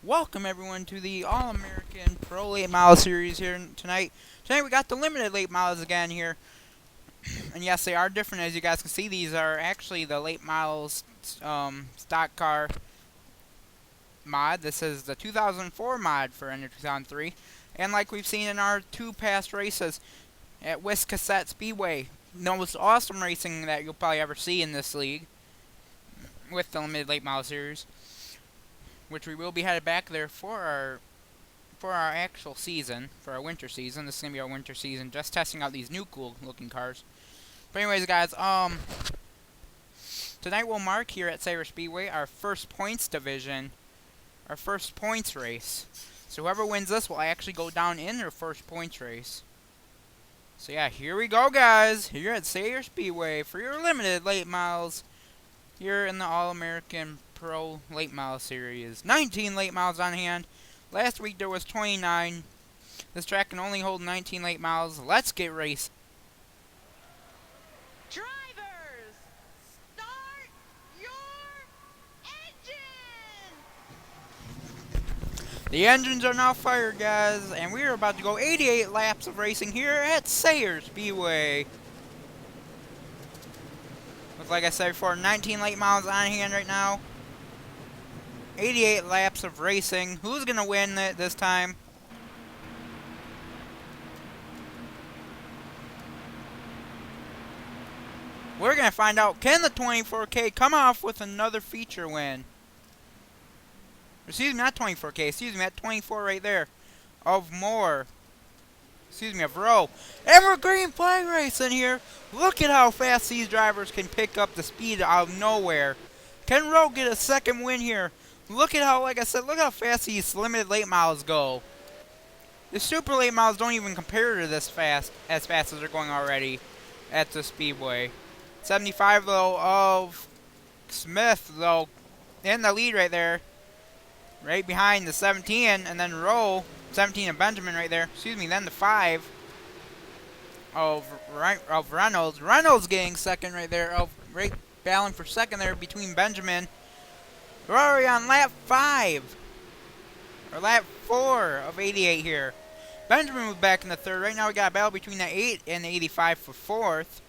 Welcome everyone to the All-American Pro Late Model Series here tonight. Tonight we got the limited late models again here. And yes, they are different, as you guys can see. These are actually the late models stock car mod. This is the 2004 mod for Ender 2003. And like we've seen in our two past races at Wiscasset Speedway, the most awesome racing that you'll probably ever see in this league with the limited late model series, which we will be headed back there for our actual season, for our winter season. This is gonna be our winter season, just testing out these new cool looking cars. But anyways, guys, tonight we'll mark here at Sayers Speedway our first points division, our first points race. So whoever wins this will actually go down in their first points race. So yeah, here we go, guys. Here at Sayers Speedway for your limited late models here in the All-American Pro Late Model Series. 19 late models on hand. Last week there was 29. This track can only hold 19 late models. Let's get racing. Drivers, start your engine! The engines are now fired, guys, and we are about to go 88 laps of racing here at Sayers Speedway. With, like I said before, 19 late models on hand right now. 88 laps of racing. Who's going to win this time? We're going to find out. Can the 24K come off with another feature win? Excuse me, not 24K. Excuse me, that 24 right there. Of more. Excuse me, of row. And we're green flag racing here. Look at how fast these drivers can pick up the speed out of nowhere. Can Rowe get a second win here? Look at how, like I said, look how fast these limited late models go. The super late models don't even compare to this fast as they're going already at the Speedway. 75 though of Smith though in the lead right there, right behind the 17, and then Rowe 17 of Benjamin right there. Excuse me. Then the 5 of Reynolds. Reynolds getting second right there. Right battling for second there between Benjamin. We're already on lap 5. Or lap 4 of 88 here. Benjamin moved back in the third. Right now we got a battle between the 8 and the 85 for fourth.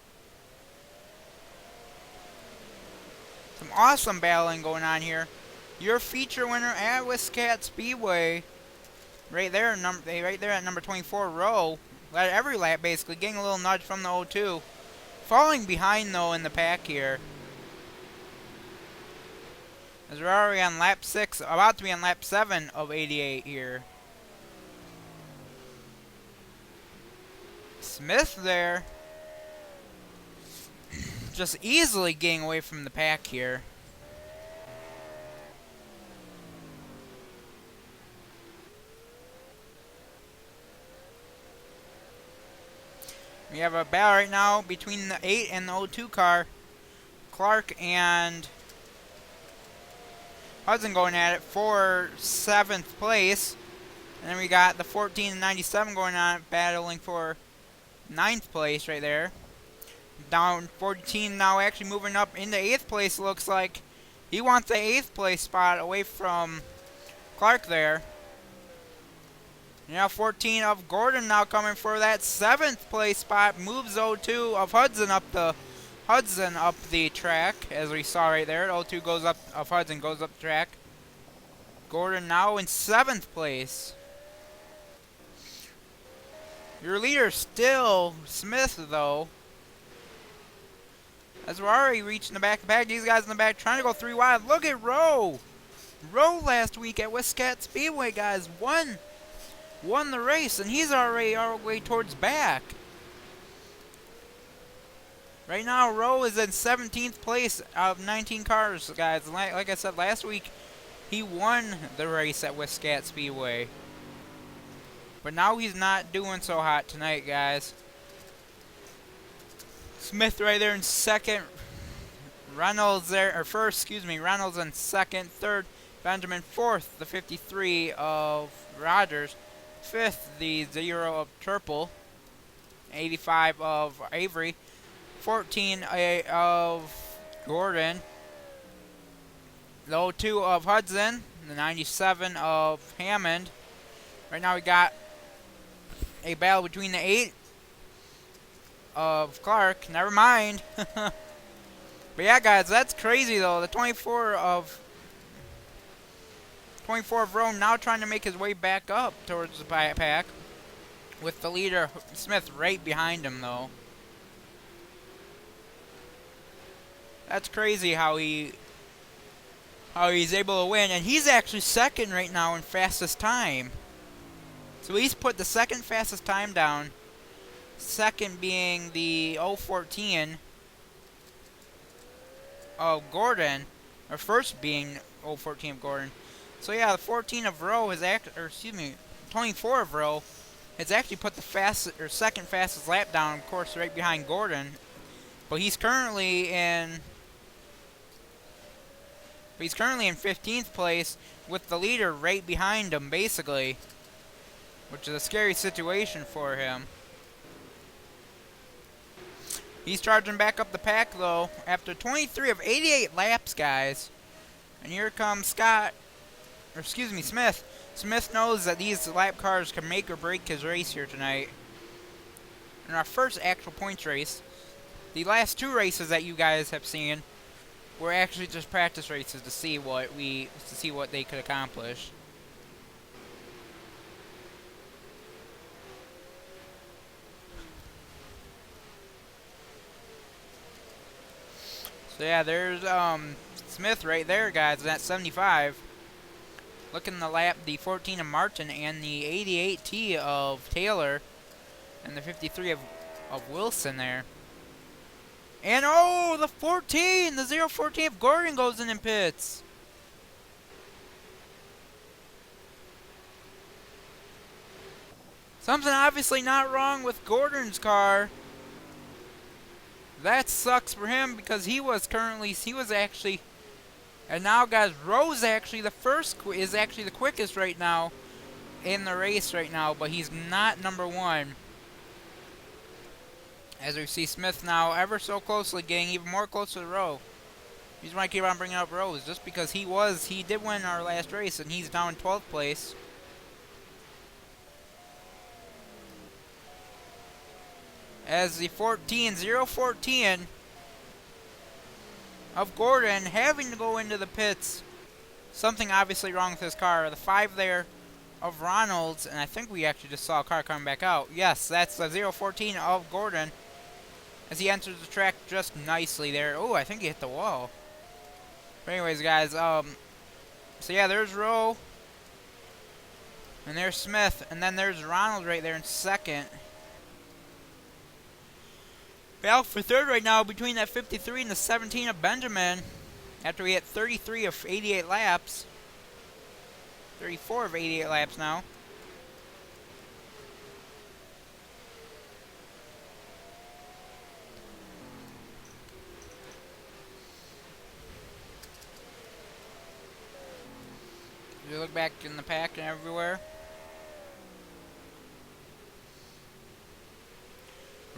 Some awesome battling going on here. Your feature winner at Wiscasset Speedway. Right there at number 24, Rowe. Led every lap basically. Getting a little nudge from the 02. Falling behind though in the pack here. As we're already on lap 6, about to be on lap 7 of 88 here. Smith there. Just easily getting away from the pack here. We have a battle right now between the 8 and the 02 car. Clark and Hudson going at it for 7th place. And then we got the 14 and 97 going on battling for 9th place right there. Down 14 now actually moving up into 8th place, looks like. He wants the 8th place spot away from Clark there. Now 14 of Gordon now coming for that 7th place spot. Moves 02 of Hudson up the track, as we saw right there. 02 goes up of Hudson goes up the track. Gordon now in 7th place. Your leader still Smith though. As we're already reaching the back of the pack, these guys in the back trying to go 3 wide. Look at Rowe. Rowe last week at Wiscasset Speedway, guys, won the race, and he's already our way towards back. Right now, Rowe is in 17th place out of 19 cars, guys. Like I said last week, he won the race at Wiscasset Speedway. But now he's not doing so hot tonight, guys. Smith right there in second. Reynolds there, or first, excuse me. Reynolds in second. Third, Benjamin. Fourth, the 53 of Rogers. Fifth, the 0 of Turple. 85 of Avery. 14 of Gordon. The 02 of Hudson. the 97 of Hammond. Right now we got a battle between the 8 of Clark. Never mind. But yeah, guys, that's crazy though. The 24 of Rome now trying to make his way back up towards the pack, with the leader Smith right behind him though. That's crazy how he's able to win, and he's actually second right now in fastest time. So he's put the second fastest time down. Second being the 014 of Gordon, or first being 014 of Gordon. So yeah, the 14 of Rowe has 24 of Rowe has actually put the second fastest lap down, of course, right behind Gordon. But he's currently in 15th place with the leader right behind him, basically, which is a scary situation for him. He's charging back up the pack, though, after 23 of 88 laps, guys. And here comes Smith. Smith knows that these lap cars can make or break his race here tonight. In our first actual points race, the last 2 races that you guys have seen were actually just practice races to see what they could accomplish. So yeah, there's Smith right there, guys, at 75. Looking the lap, the 14 of Martin and the 88T of Taylor, and the 53 of Wilson there. And oh, the 14, the 014 of Gordon goes in and pits. Something obviously not wrong with Gordon's car. That sucks for him because he was actually, and now guys, Rowe's actually is actually the quickest right now in the race right now, but he's not number 1. As we see Smith now ever so closely getting even more close to the Rowe. The reason why I keep on bringing up Rowe is just because he did win our last race and he's down in 12th place. As the 014 of Gordon having to go into the pits. Something obviously wrong with his car. The 5 there of Ronalds, and I think we actually just saw a car coming back out. Yes, that's the 014 of Gordon as he enters the track just nicely there. Oh, I think he hit the wall. But anyways, guys, so yeah, there's Rowe, and there's Smith, and then there's Ronald right there in second. Battle for third right now between that 53 and the 17 of Benjamin. After we hit 33 of 88 laps. 34 of 88 laps now. You look back in the pack and everywhere.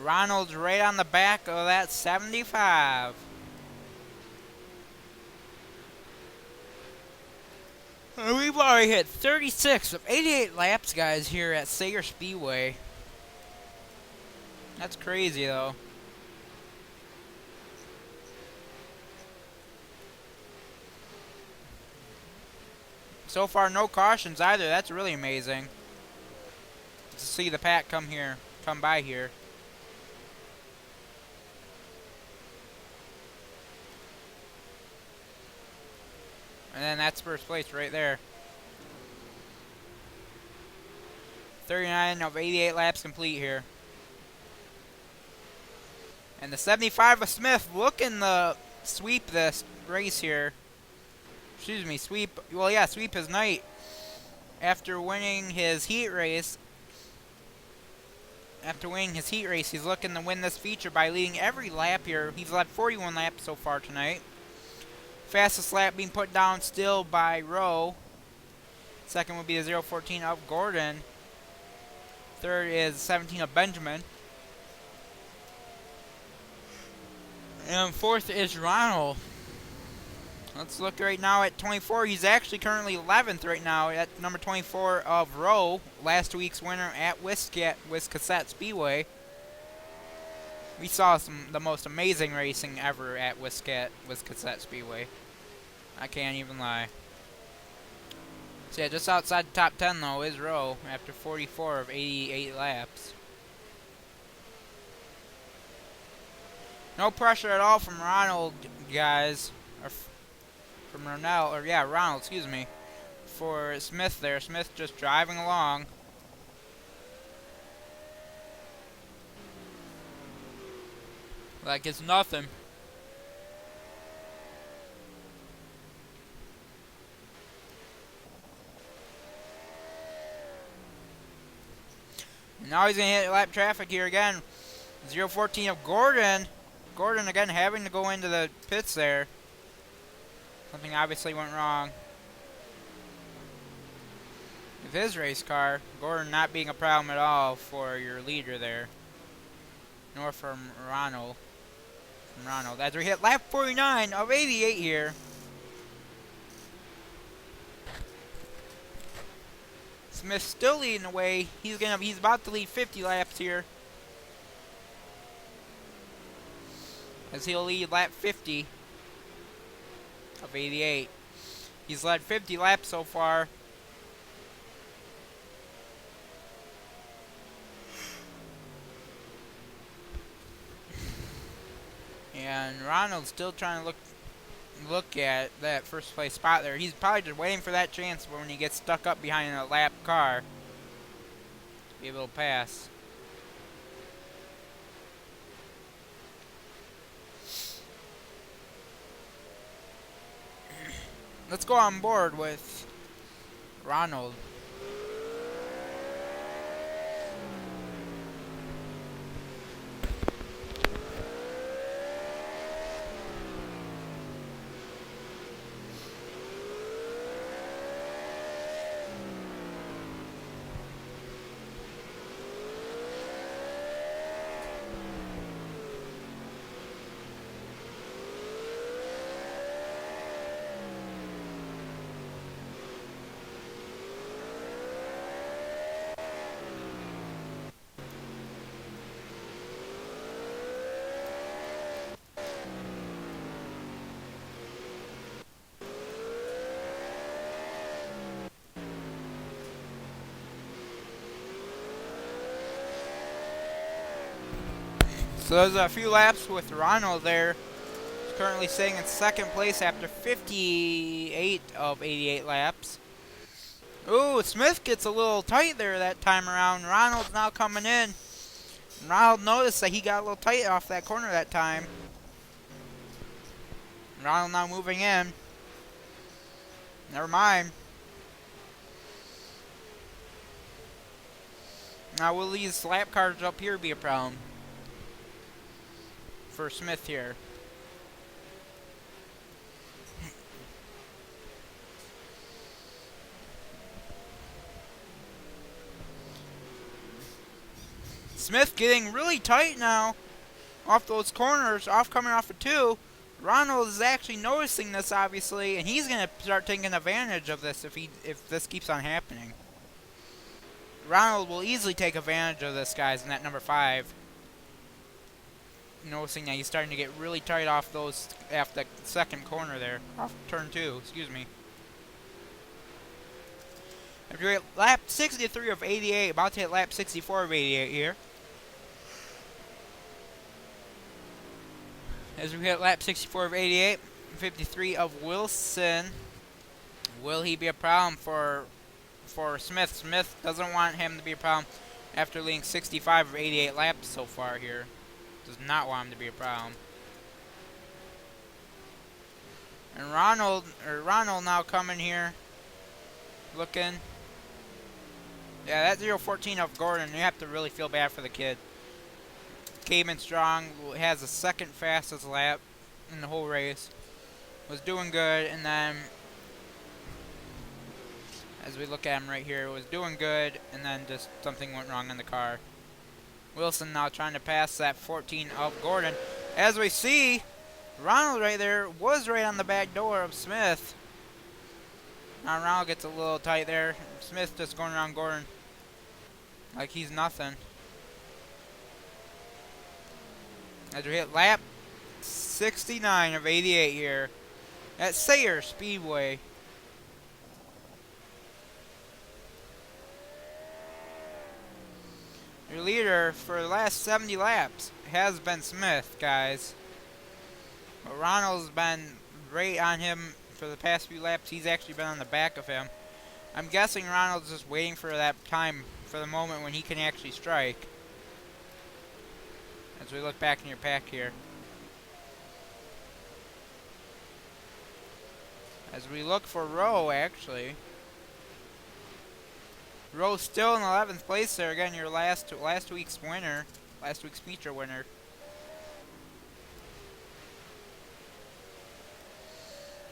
Ronald's right on the back of that 75. And we've already hit 36 of 88 laps, guys, here at Sager Speedway. That's crazy, though. So far, no cautions either. That's really amazing to see the pack come by here. And then that's first place right there. 39 of 88 laps complete here. And the 75 of Smith looking to sweep this race here. Excuse me, sweep his night after winning his heat race. He's looking to win this feature by leading every lap here. He's led 41 laps so far tonight. Fastest lap being put down still by Rowe. Second would be the 014 of Gordon. Third is 17 of Benjamin. And fourth is Ronald. Let's look right now at 24. He's actually currently 11th right now at number 24 of Rowe, last week's winner at Wiscasset Speedway. We saw the most amazing racing ever at Wiscasset Speedway. I can't even lie. So yeah, just outside the top 10 though is Rowe after 44 of 88 laps. No pressure at all from Ronald, guys. Or from Ronald, or yeah, Ronald, excuse me. For Smith there. Smith just driving along. Like it's nothing. Now he's going to hit lap traffic here again. 0-14 of Gordon. Gordon again having to go into the pits there. Something obviously went wrong with his race car. Gordon not being a problem at all for your leader there. Nor from Ronald. As we hit lap 49 of 88 here. Smith still leading the way. He's about to lead 50 laps here. As he'll lead lap 50 of 88. He's led 50 laps so far. And Ronald's still trying to look at that first place spot there. He's probably just waiting for that chance when he gets stuck up behind a lap car to be able to pass. Let's go on board with Ronald. So there's a few laps with Ronald there. He's currently sitting in second place after 58 of 88 laps. Ooh, Smith gets a little tight there that time around. Ronald's now coming in. Ronald noticed that he got a little tight off that corner that time. Ronald now moving in. Never mind. Now will these lap cars up here be a problem for Smith here? Smith getting really tight now off those corners, coming off of 2. Ronald is actually noticing this obviously, and he's gonna start taking advantage of this if this keeps on happening. Ronald will easily take advantage of this, guys, in that number 5. Noticing that he's starting to get really tight off the second corner there, off turn 2, excuse me. After we hit lap 63 of 88, about to hit lap 64 of 88 here. As we hit lap 64 of 88, 53 of Wilson. Will he be a problem for Smith? Smith doesn't want him to be a problem after leading 65 of 88 laps so far here. Does not want him to be a problem. And Ronald now coming here, looking. Yeah, that 0-14 of Gordon, you have to really feel bad for the kid. Came in strong, has the second fastest lap in the whole race. Was doing good, and then as we look at him right here, was doing good, and then just something went wrong in the car. Wilson now trying to pass that 14 of Gordon. As we see, Ronald right there was right on the back door of Smith. Now Ronald gets a little tight there. Smith just going around Gordon like he's nothing. As we hit lap 69 of 88 here at Sayre Speedway. Your leader for the last 70 laps has been Smith, guys. But Ronald's been right on him for the past few laps. He's actually been on the back of him. I'm guessing Ronald's just waiting for that time, for the moment when he can actually strike. As we look back in your pack here. As we look for Rowe, actually. Rowe's still in 11th place there. Again, your last week's winner. Last week's feature winner.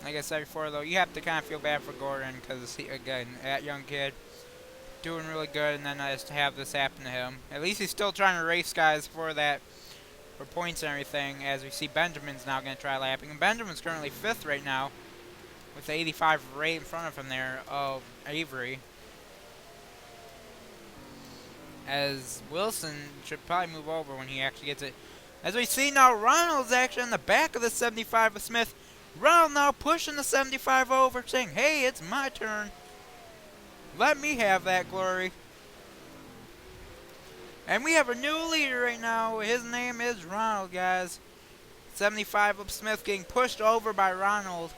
Like I said before, though, you have to kind of feel bad for Gordon because, again, that young kid doing really good, and then just to have this happen to him. At least he's still trying to race guys for that, for points and everything, as we see Benjamin's now going to try lapping. And Benjamin's currently 5th right now, with the 85 right in front of him there of Avery. As Wilson should probably move over when he actually gets it. As we see now, Ronald's actually on the back of the 75 of Smith. Ronald now pushing the 75 over, saying, hey, it's my turn. Let me have that glory. And we have a new leader right now. His name is Ronald, guys. 75 of Smith getting pushed over by Ronald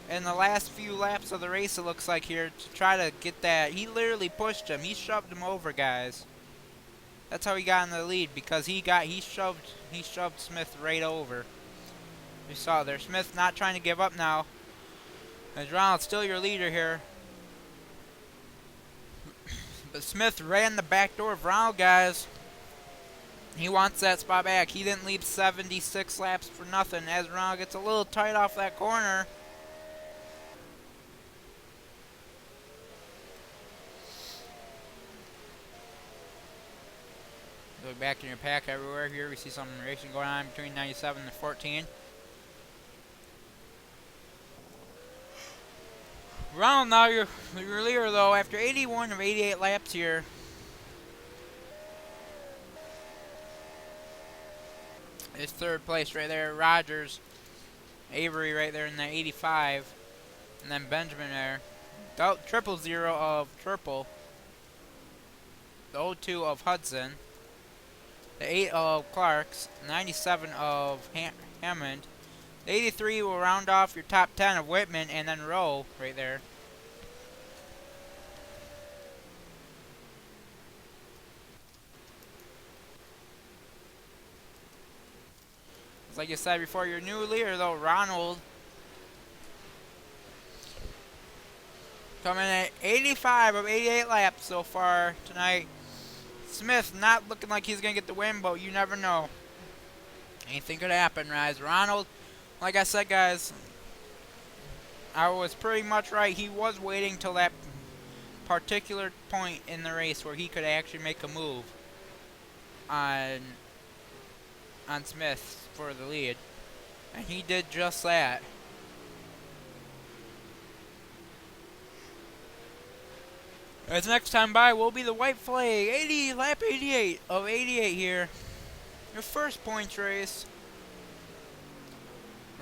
in the last few laps of the race, it looks like here, to try to get that. He literally pushed him. He shoved him over, guys. That's how he got in the lead, because he shoved Smith right over. We saw there. Smith not trying to give up now. As Ronald's still your leader here. But Smith ran the back door of Ronald, guys. He wants that spot back. He didn't leave 76 laps for nothing, as Ronald gets a little tight off that corner. Look back in your pack everywhere here. We see some racing going on between 97 and 14. Ronald now your leader, though, after 81 of 88 laps here. It's 3rd place right there. Rogers, Avery right there in the 85. And then Benjamin there. 000 of Triple. The 02 of Hudson. The 8 of Clark's. 97 of Hammond. The 83 will round off your top 10 of Whitman, and then Rowe right there. Like you said before, your new leader, though, Ronald, coming at 85 of 88 laps so far tonight. Smith not looking like he's going to get the win, but you never know. Anything could happen, guys. Ronald, like I said, guys, I was pretty much right. He was waiting till that particular point in the race where he could actually make a move on Smith for the lead, and he did just that. As next time by will be the white flag, lap 88 of 88 here. Your first points race.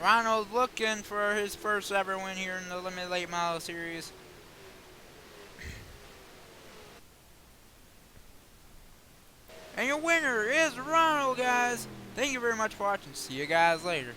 Ronald looking for his first ever win here in the Limited Late Model Series. And your winner is Ronald, guys. Thank you very much for watching. See you guys later.